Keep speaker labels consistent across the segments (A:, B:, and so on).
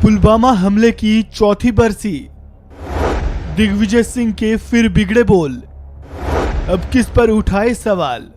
A: पुलवामा हमले की चौथी बरसी। दिग्विजय सिंह के फिर बिगड़े बोल, अब किस पर उठाए सवाल।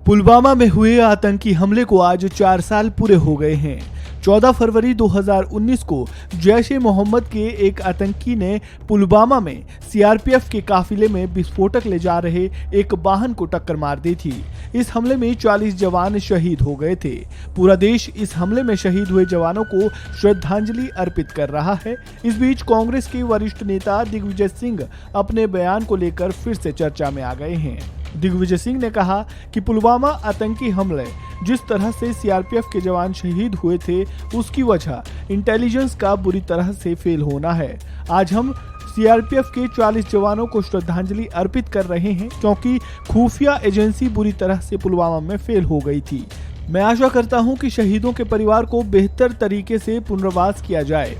A: पुलवामा में हुए आतंकी हमले को आज 4 साल पूरे हो गए हैं। 14 फरवरी 2019 को जैश ए मोहम्मद के एक आतंकी ने पुलवामा में सीआरपीएफ के काफिले में विस्फोटक ले जा रहे एक वाहन को टक्कर मार दी थी। इस हमले में 40 जवान शहीद हो गए थे। पूरा देश इस हमले में शहीद हुए जवानों को श्रद्धांजलि अर्पित कर रहा है। इस बीच कांग्रेस के वरिष्ठ नेता दिग्विजय सिंह अपने बयान को लेकर फिर से चर्चा में आ गए हैं। दिग्विजय सिंह ने कहा कि पुलवामा आतंकी हमले जिस तरह से सीआरपीएफ के जवान शहीद हुए थे, उसकी वजह इंटेलिजेंस का बुरी तरह से फेल होना है। आज हम सीआरपीएफ के 40 जवानों को श्रद्धांजलि अर्पित कर रहे हैं, क्योंकि खुफिया एजेंसी बुरी तरह से पुलवामा में फेल हो गई थी। मैं आशा करता हूं कि शहीदों के परिवार को बेहतर तरीके से पुनर्वास किया जाए।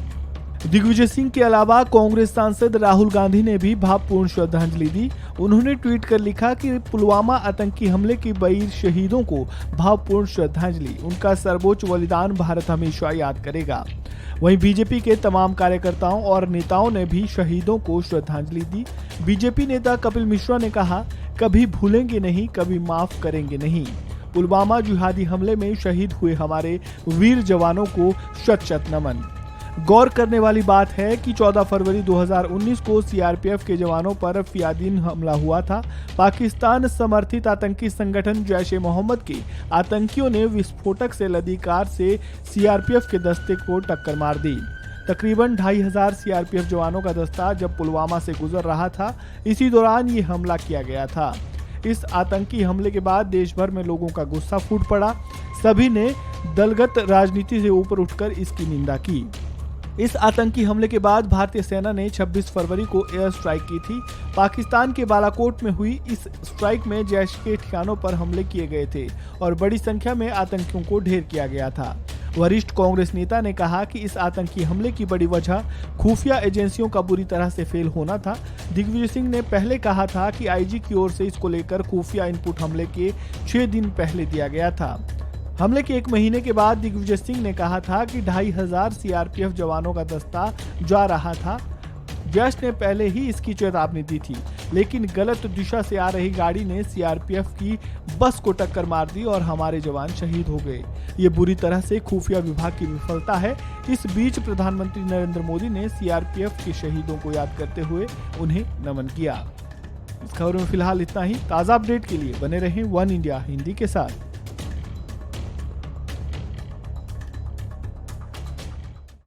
A: दिग्विजय सिंह के अलावा कांग्रेस सांसद राहुल गांधी ने भी भावपूर्ण श्रद्धांजलि दी। उन्होंने ट्वीट कर लिखा कि पुलवामा आतंकी हमले की वीर शहीदों को भावपूर्ण श्रद्धांजलि। उनका सर्वोच्च बलिदान भारत हमेशा याद करेगा। वहीं बीजेपी के तमाम कार्यकर्ताओं और नेताओं ने भी शहीदों को श्रद्धांजलि दी। बीजेपी नेता कपिल मिश्रा ने कहा, कभी भूलेंगे नहीं, कभी माफ करेंगे नहीं। पुलवामा जिहादी हमले में शहीद हुए हमारे वीर जवानों को शत शत नमन। गौर करने वाली बात है कि 14 फरवरी 2019 को सीआरपीएफ के जवानों पर फियादीन हमला हुआ था। पाकिस्तान समर्थित आतंकी संगठन जैश ए मोहम्मद के आतंकियों ने विस्फोटक से लदी कार से सीआरपीएफ के दस्ते को टक्कर मार दी। तकरीबन 2500 सीआरपीएफ जवानों का दस्ता जब पुलवामा से गुजर रहा था, इसी दौरान ये हमला किया गया था। इस आतंकी हमले के बाद देश भर में लोगों का गुस्सा फूट पड़ा। सभी ने दलगत राजनीति से ऊपर उठकर इसकी निंदा की। इस आतंकी हमले के बाद भारतीय सेना ने 26 फरवरी को एयर स्ट्राइक की थी। पाकिस्तान के बालाकोट में हुई इस स्ट्राइक में जैश के ठिकानों पर हमले किए गए थे और बड़ी संख्या में आतंकियों को ढेर किया गया था। वरिष्ठ कांग्रेस नेता ने कहा कि इस आतंकी हमले की बड़ी वजह खुफिया एजेंसियों का बुरी तरह से फेल होना था। दिग्विजय सिंह ने पहले कहा था कि आईजी की ओर से इसको लेकर खुफिया इनपुट हमले के 6 दिन पहले दिया गया था। हमले के 1 महीने के बाद दिग्विजय सिंह ने कहा था कि 2500 सीआरपीएफ जवानों का दस्ता जा रहा था। जैश ने पहले ही इसकी चेतावनी दी थी, लेकिन गलत दिशा से आ रही गाड़ी ने सीआरपीएफ की बस को टक्कर मार दी और हमारे जवान शहीद हो गए। ये बुरी तरह से खुफिया विभाग की विफलता है। इस बीच प्रधानमंत्री नरेंद्र मोदी ने सीआरपीएफ के शहीदों को याद करते हुए उन्हें नमन किया। इस खबर में फिलहाल इतना ही। ताज़ा अपडेट के लिए बने रहें वन इंडिया हिंदी के साथ।